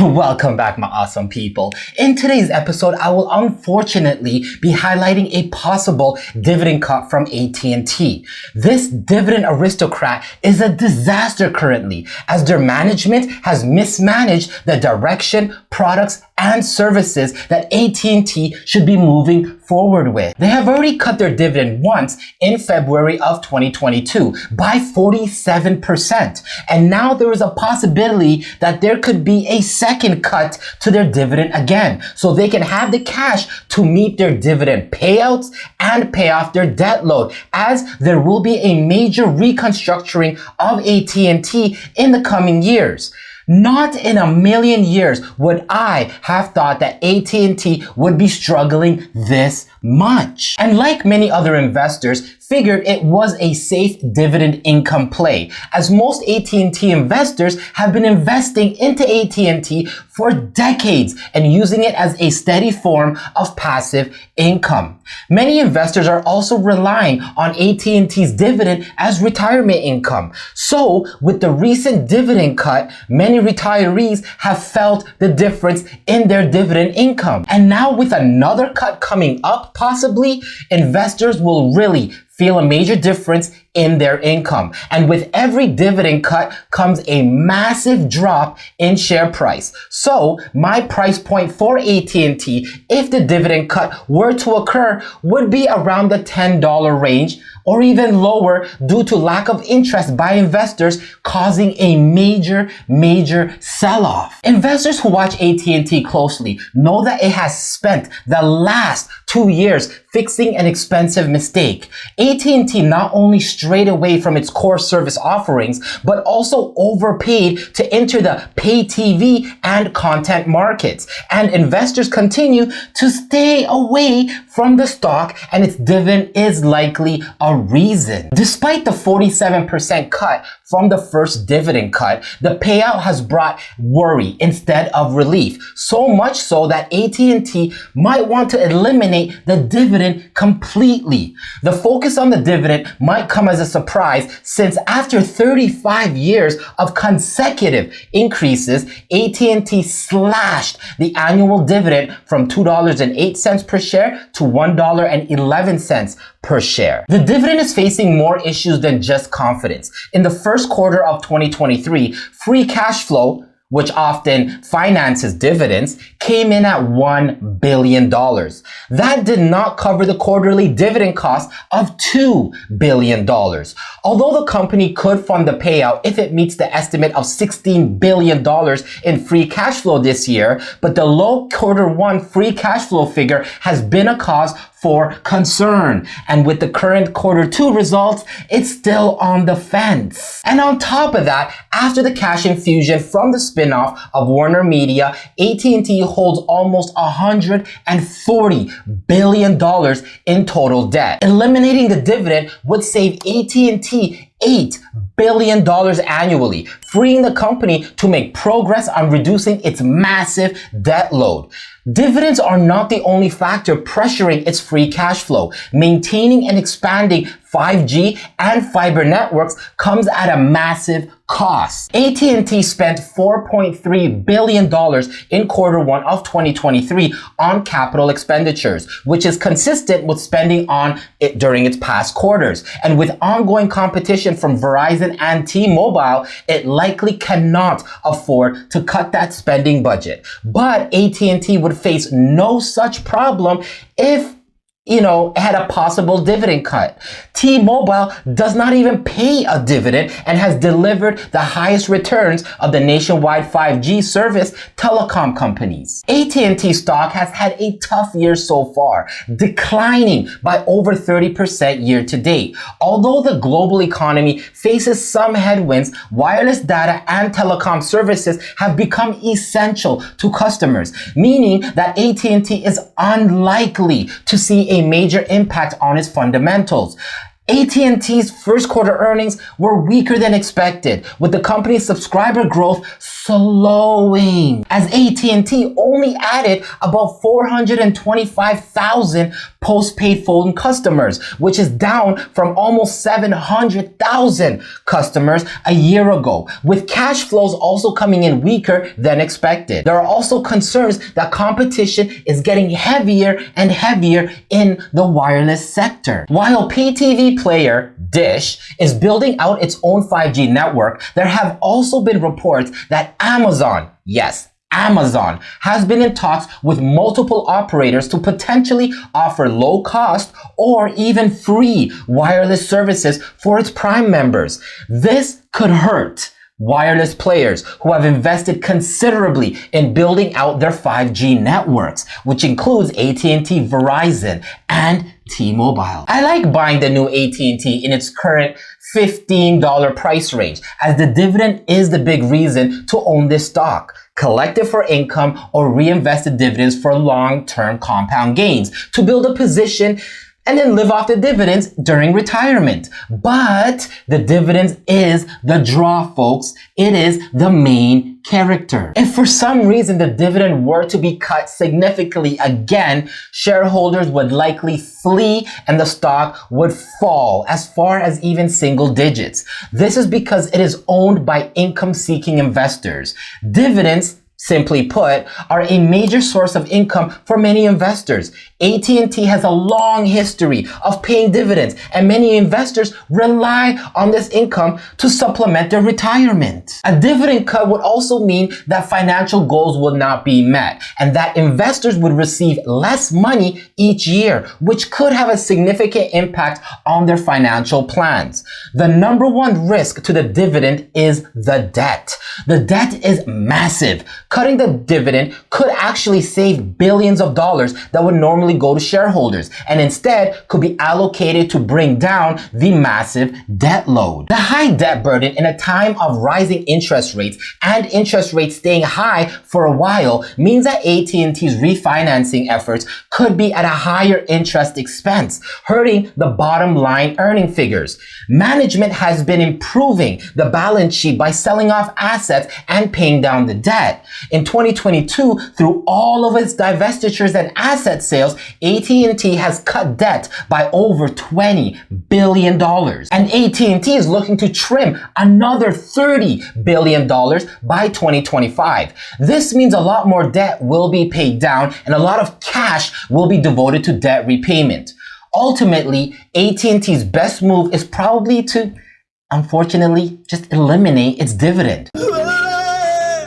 Welcome back, my awesome people. In today's episode, I will unfortunately be highlighting a possible dividend cut from AT&T. This dividend aristocrat is a disaster currently, as their management has mismanaged the direction, products, and services that AT&T should be moving forward with. They have already cut their dividend once in February of 2022 by 47%. And now there is a possibility that there could be a second cut to their dividend again, so they can have the cash to meet their dividend payouts and pay off their debt load, as there will be a major reconstructing of AT&T in the coming years. Not in a million years would I have thought that AT&T would be struggling this much. And like many other investors, figured it was a safe dividend income play, as most AT&T investors have been investing into AT&T for decades and using it as a steady form of passive income. Many investors are also relying on AT&T's dividend as retirement income. So with the recent dividend cut, many retirees have felt the difference in their dividend income. And now with another cut coming up, possibly, investors will really feel a major difference in their income. And with every dividend cut comes a massive drop in share price. So my price point for AT&T, if the dividend cut were to occur, would be around the $10 range, or even lower, due to lack of interest by investors, causing a major sell-off. Investors who watch AT&T closely know that it has spent the last 2 years fixing an expensive mistake. AT&T not only strayed away from its core service offerings, but also overpaid to enter the pay TV and content markets. And investors continue to stay away from the stock, and its dividend is likely a reason. Despite the 47% cut from the first dividend cut, the payout has brought worry instead of relief. So much so that AT&T might want to eliminate the dividend completely. The focus on the dividend might come as a surprise, since after 35 years of consecutive increases, AT&T slashed the annual dividend from $2.08 per share to $1.11 per share. The dividend is facing more issues than just confidence. In the first quarter of 2023, free cash flow, which often finances dividends, came in at $1 billion. That did not cover the quarterly dividend cost of $2 billion. Although the company could fund the payout if it meets the estimate of $16 billion in free cash flow this year, but the low Q1 free cash flow figure has been a cause for concern. And with the current Q2 results, it's still on the fence. And on top of that, after the cash infusion from the spin-off of Warner Media, AT&T holds almost $140 billion in total debt. Eliminating the dividend would save AT&T $8 billion annually, freeing the company to make progress on reducing its massive debt load. Dividends are not the only factor pressuring its free cash flow. Maintaining and expanding 5G and fiber networks comes at a massive cost. AT&T spent $4.3 billion in Q1 of 2023 on capital expenditures, which is consistent with spending on it during its past quarters. And with ongoing competition from Verizon and T-Mobile, it likely cannot afford to cut that spending budget. But AT&T would face no such problem if had a possible dividend cut. T-Mobile does not even pay a dividend and has delivered the highest returns of the nationwide 5G service telecom companies. AT&T stock has had a tough year so far, declining by over 30% year to date. Although the global economy faces some headwinds, wireless data and telecom services have become essential to customers, meaning that AT&T is unlikely to see a major impact on its fundamentals. AT&T's first quarter earnings were weaker than expected, with the company's subscriber growth slowing, as AT&T only added about 425,000 postpaid phone customers, which is down from almost 700,000 customers a year ago, with cash flows also coming in weaker than expected. There are also concerns that competition is getting heavier and heavier in the wireless sector. While pay TV player Dish is building out its own 5G network, there have also been reports that Amazon, yes, Amazon has been in talks with multiple operators to potentially offer low cost or even free wireless services for its Prime members. This could hurt wireless players who have invested considerably in building out their 5G networks, which includes AT&T, Verizon, and T-Mobile. I like buying the new AT&T in its current $15 price range, as the dividend is the big reason to own this stock. Collect it for income or reinvest the dividends for long-term compound gains to build a position and then live off the dividends during retirement. But the dividends is the draw, folks. It is the main character. If for some reason the dividend were to be cut significantly again, shareholders would likely flee and the stock would fall as far as even single digits. This is because it is owned by income-seeking investors. Dividends, simply put, are a major source of income for many investors. AT&T has a long history of paying dividends, and many investors rely on this income to supplement their retirement. A dividend cut would also mean that financial goals would not be met, and that investors would receive less money each year, which could have a significant impact on their financial plans. The number one risk to the dividend is the debt. The debt is massive. Cutting the dividend could actually save billions of dollars that would normally go to shareholders, and instead could be allocated to bring down the massive debt load. The high debt burden in a time of rising interest rates and interest rates staying high for a while means that AT&T's refinancing efforts could be at a higher interest expense, hurting the bottom line earning figures. Management has been improving the balance sheet by selling off assets and paying down the debt. In 2022, through all of its divestitures and asset sales, AT&T has cut debt by over $20 billion. And AT&T is looking to trim another $30 billion by 2025. This means a lot more debt will be paid down and a lot of cash will be devoted to debt repayment. Ultimately, AT&T's best move is probably to, unfortunately, just eliminate its dividend.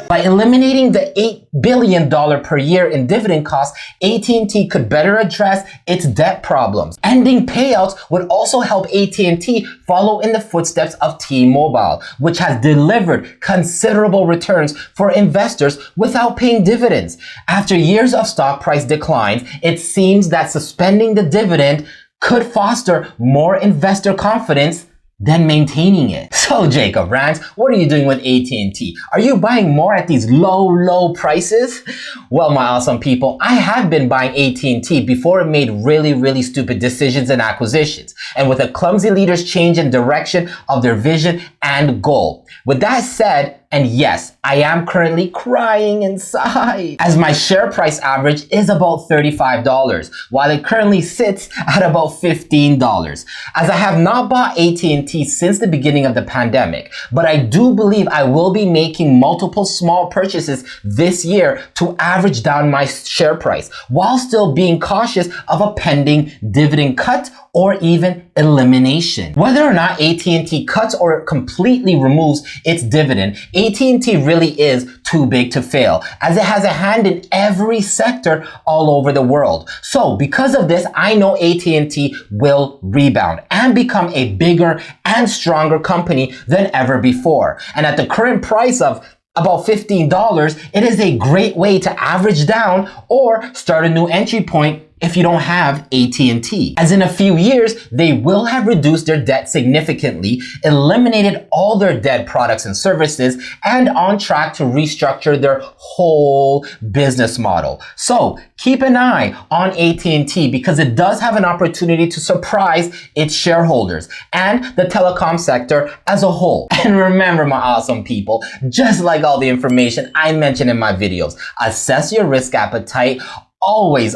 By eliminating the $8 billion per year in dividend costs, AT&T could better address its debt problems. Ending payouts would also help AT&T follow in the footsteps of T-Mobile, which has delivered considerable returns for investors without paying dividends. After years of stock price declines, it seems that suspending the dividend could foster more investor confidence than maintaining it. So Jacob Rant, what are you doing with AT&T? Are you buying more at these low prices? Well, my awesome people, I have been buying AT&T before it made really stupid decisions and acquisitions, and with a clumsy leader's change in direction of their vision and goal. With that said, and yes, I am currently crying inside, as my share price average is about $35, while it currently sits at about $15. As I have not bought AT&T since the beginning of the pandemic, but I do believe I will be making multiple small purchases this year to average down my share price, while still being cautious of a pending dividend cut or even elimination. Whether or not AT&T cuts or completely removes its dividend, AT&T really is too big to fail, as it has a hand in every sector all over the world. So because of this, I know AT&T will rebound and become a bigger and stronger company than ever before. And at the current price of about $15, it is a great way to average down or start a new entry point if you don't have AT&T. As in a few years, they will have reduced their debt significantly, eliminated all their dead products and services, and on track to restructure their whole business model. So keep an eye on AT&T because it does have an opportunity to surprise its shareholders and the telecom sector as a whole. And remember, my awesome people, just like all the information I mentioned in my videos, assess your risk appetite, always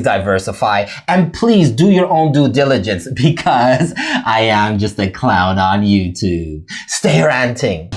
diversify, and please do your own due diligence because I am just a clown on YouTube. Stay ranting.